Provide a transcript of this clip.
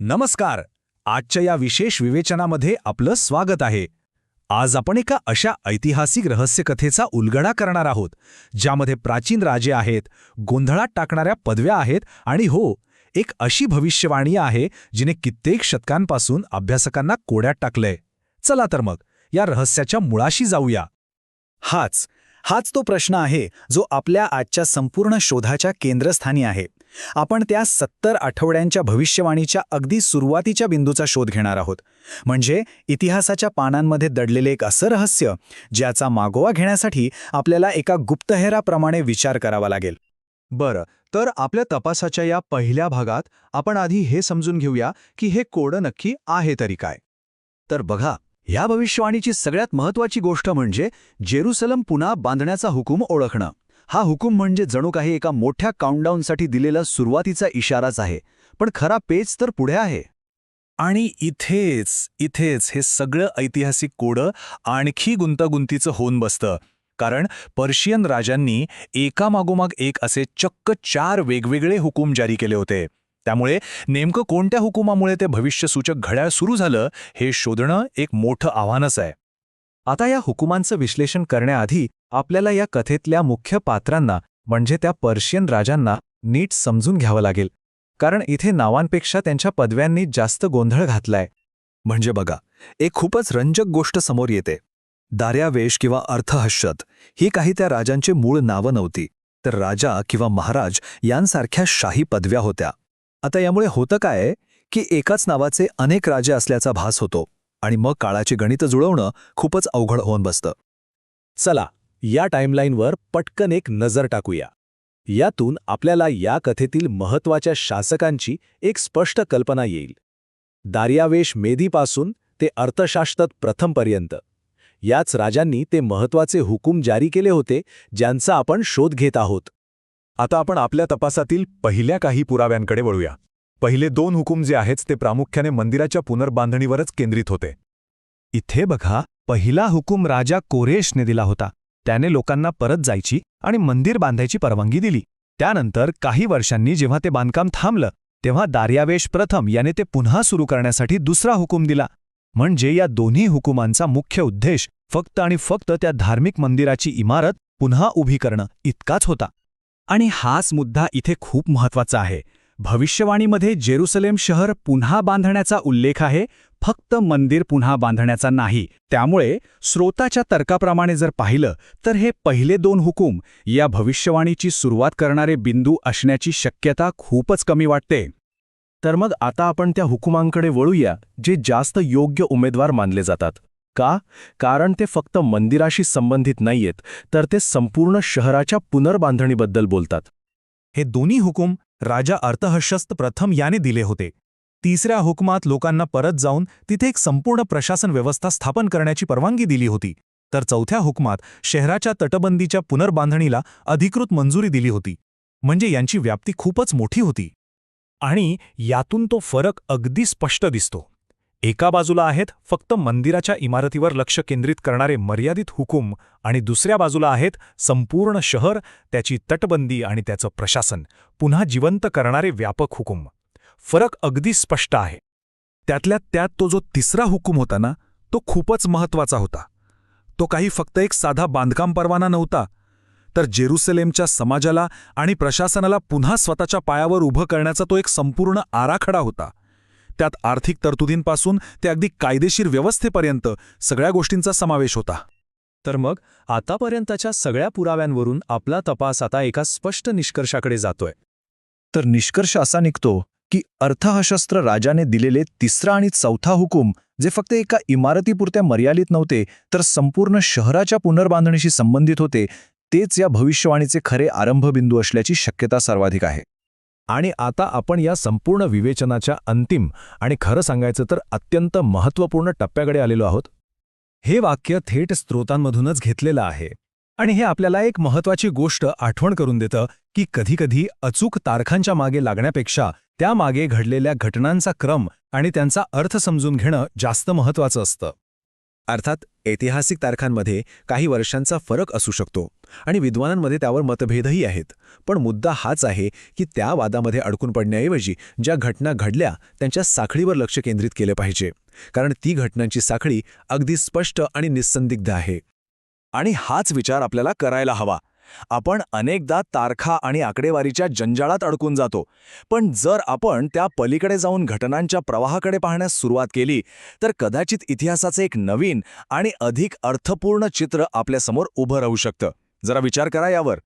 नमस्कार. आजच्या या विशेष विवेचनामध्ये आपलं स्वागत आहे. आज आपण एका अशा ऐतिहासिक रहस्यकथेचा उलगडा करणार आहोत ज्यामध्ये प्राचीन राजे आहेत, गोंधळात टाकणाऱ्या पदव्या आहेत आणि हो, एक अशी भविष्यवाणी आहे जिने कित्येक शतकांपासून अभ्यासकांना कोड्यात टाकलंय. चला तर मग या रहस्याच्या मुळाशी जाऊया. हाच तो प्रश्न आहे जो आपल्या आजच्या संपूर्ण शोधाच्या केंद्रस्थानी आहे. आपण त्या 70 आठवड्यांच्या भविष्यवाणीच्या अगदी सुरुवातीच्या बिंदूचा शोध घेणार आहोत. म्हणजे इतिहासाच्या पानांमध्ये दडलेले एक असं रहस्य ज्याचा मागोवा घेण्यासाठी आपल्याला एका गुप्तहेराप्रमाणे विचार करावा लागेल. बरं, तर आपल्या तपासाच्या या पहिल्या भागात आपण आधी हे समजून घेऊया की हे कोड नक्की आहे तरी काय. तर बघा, ह्या भविष्यवाणीची सगळ्यात महत्त्वाची गोष्ट म्हणजे जेरुसलम पुन्हा बांधण्याचा हुकूम ओळखणं. हा हुकूम म्हणजे जणू काही एका मोठ्या काउंटडाऊनसाठी दिलेला सुरुवातीचा इशाराच आहे. पण खरा पेच तर पुढे आहे. आणि इथेच हे सगळं ऐतिहासिक कोडं आणखी गुंतागुंतीचं होऊन बसतं. कारण पर्शियन राजांनी एकामागोमाग एक असे चक्क 4 वेगवेगळे हुकूम जारी केले होते. त्यामुळे नेमकं कोणत्या हुकुमामुळे ते भविष्यसूचक घड्याळ सुरू झालं हे शोधणं एक मोठं आव्हानच आहे. आता या हुकुमांचं विश्लेषण करण्याआधी आपल्याला या कथेतल्या मुख्य पात्रांना म्हणजे त्या पर्शियन राजांना नीट समजून घ्यावं लागेल. कारण इथे नावांपेक्षा त्यांच्या पदव्यांनी जास्त गोंधळ घातलाय. म्हणजे बघा, एक खूपच रंजक गोष्ट समोर येते. दार्यावेश किंवा अर्थहर्षद ही काही त्या राजांची मूळ नावं नव्हती, तर राजा किंवा महाराज यांसारख्या शाही पदव्या होत्या. आता यामुळे होतं काय की एकाच नावाचे अनेक राजे असल्याचा भास होतो आणि मग काळाची गणितं जुळवणं खूपच अवघड होऊन बसतं. चला या टाईमलाईनवर पटकन एक नजर टाकूया. यातून आपल्याला या कथेतील महत्त्वाच्या शासकांची एक स्पष्ट कल्पना येईल. दार्यावेश मेदीपासून ते अर्थशास्त्रत प्रथमपर्यंत याच राजांनी ते महत्त्वाचे हुकूम जारी केले होते ज्यांचा आपण शोध घेत आहोत. आता आपण आपल्या तपासातील पहिल्या काही पुराव्यांकडे वळूया. पहिले 2 हुकूम जे आहेत ते प्रामुख्याने मंदिराच्या पुनर्बांधणीवरच केंद्रित होते. इथे बघा, पहिला हुकूम राजा कोरेशने दिला होता. त्याने लोकांना परत जायची आणि मंदिर बांधायची परवानगी दिली. त्यानंतर काही वर्षांनी जेव्हा ते बांधकाम थांबलं तेव्हा दार्यावेश प्रथम याने ते पुन्हा सुरू करण्यासाठी दुसरा हुकूम दिला. म्हणजे या दोन्ही हुकुमांचा मुख्य उद्देश फक्त आणि फक्त त्या धार्मिक मंदिराची इमारत पुन्हा उभी करणं इतकाच होता. आणि हाच मुद्दा इथे खूप महत्त्वाचा आहे. भविष्यवाणीमध्ये जेरुसलेम शहर पुन्हा बांधण्याचा उल्लेख आहे, फक्त मंदिर पुन्हा बांधण्याचा नाही. त्यामुळे स्रोताच्या तर्काप्रमाणे जर पाहिलं तर हे पहिले 2 हुकूम या भविष्यवाणीची सुरुवात करणारे बिंदू असण्याची शक्यता खूपच कमी वाटते. तर मग आता आपण त्या हुकुमांकडे वळूया जे जास्त योग्य उमेदवार मानले जातात. का? कारण ते फक्त मंदिराशी संबंधित नाहीयेत, तर ते संपूर्ण शहराच्या पुनर्बांधणीबद्दल बोलतात. हे दोन्ही हुकूम राजा अर्थहर्षद प्रथम याने दिले होते. तिसऱ्या हुकुमात लोकांना परत जाऊन तिथे एक संपूर्ण प्रशासन व्यवस्था स्थापन करण्याची परवानगी दिली होती. तर चौथ्या हुकुमात शहराच्या तटबंदीच्या पुनर्बांधणीला अधिकृत मंजुरी दिली होती. म्हणजे यांची व्याप्ती खूपच मोठी होती. आणि यातून तो फरक अगदी स्पष्ट दिसतो. एका बाजूला आहेत फक्त मंदिराच्या इमारतीवर लक्ष केंद्रित करणारे मर्यादित हुकूम आणि दुसऱ्या बाजूला आहेत संपूर्ण शहर, त्याची तटबंदी आणि त्याचं प्रशासन पुन्हा जिवंत करणारे व्यापक हुकूम. फरक अगदी स्पष्ट आहे. त्यातल्या त्यात तो जो तिसरा हुकूम होता ना, तो खूपच महत्त्वाचा होता. तो काही फक्त एक साधा बांधकाम परवाना नव्हता, तर जेरुसलेमच्या समाजाला आणि प्रशासनाला पुन्हा स्वतःच्या पायावर उभं करण्याचा तो एक संपूर्ण आराखडा होता. त्यात आर्थिक तरतुदींपासून ते अगदी कायदेशीर व्यवस्थेपर्यंत सगळ्या गोष्टींचा समावेश होता. तर मग आतापर्यंतच्या सगळ्या पुराव्यांवरून आपला तपास आता एका स्पष्ट निष्कर्षाकडे जातोय. तर निष्कर्ष असा निघतो की अर्थहर्षद राजाने दिलेले तिसरा आणि चौथा हुकूम जे फक्त एका इमारतीपुरत्या मर्यादित नव्हते, तर संपूर्ण शहराच्या पुनर्बांधणीशी संबंधित होते, तेच या भविष्यवाणीचे खरे आरंभबिंदू असल्याची शक्यता सर्वाधिक आहे. आणि आता आपण या संपूर्ण विवेचनाच्या अंतिम आणि खरं सांगायचं तर अत्यंत महत्त्वपूर्ण टप्प्याकडे आलेलो आहोत. हे वाक्य थेट स्त्रोतांमधूनच घेतलेलं आहे. आणि हे आपल्याला एक महत्त्वाची गोष्ट आठवण करून देतं की कधीकधी अचूक तारखांच्या मागे लागण्यापेक्षा त्यामागे घडलेल्या घटनांचा क्रम आणि त्यांचा अर्थ समजून घेणं जास्त महत्त्वाचं असतं. अर्थात ऐतिहासिक तारखांमध्ये काही वर्षांचा फरक असू शकतो आणि विद्वानांमध्ये त्यावर मतभेदही आहेत. पण मुद्दा हाच आहे की त्या वादामध्ये अडकून पडण्याऐवजी ज्या घटना घडल्या त्यांच्या साखळीवर लक्ष केंद्रित केले पाहिजे, कारण ती घटनांची साखळी अगदी स्पष्ट आणि निस्संदिग्ध आहे. आणि हाच विचार आपल्याला करायला हवा. आपण अनेकदा तारखा आणि आकडेवारीच्या जंजाळात अडकून जातो, पण जर आपण त्या पलीकडे जाऊन घटनांच्या प्रवाहाकडे पाहण्यास सुरुवात केली तर कदाचित इतिहासाचे एक नवीन आणि अधिक अर्थपूर्ण चित्र आपल्यासमोर उभं राहू शकतं. जरा विचार करा यावर.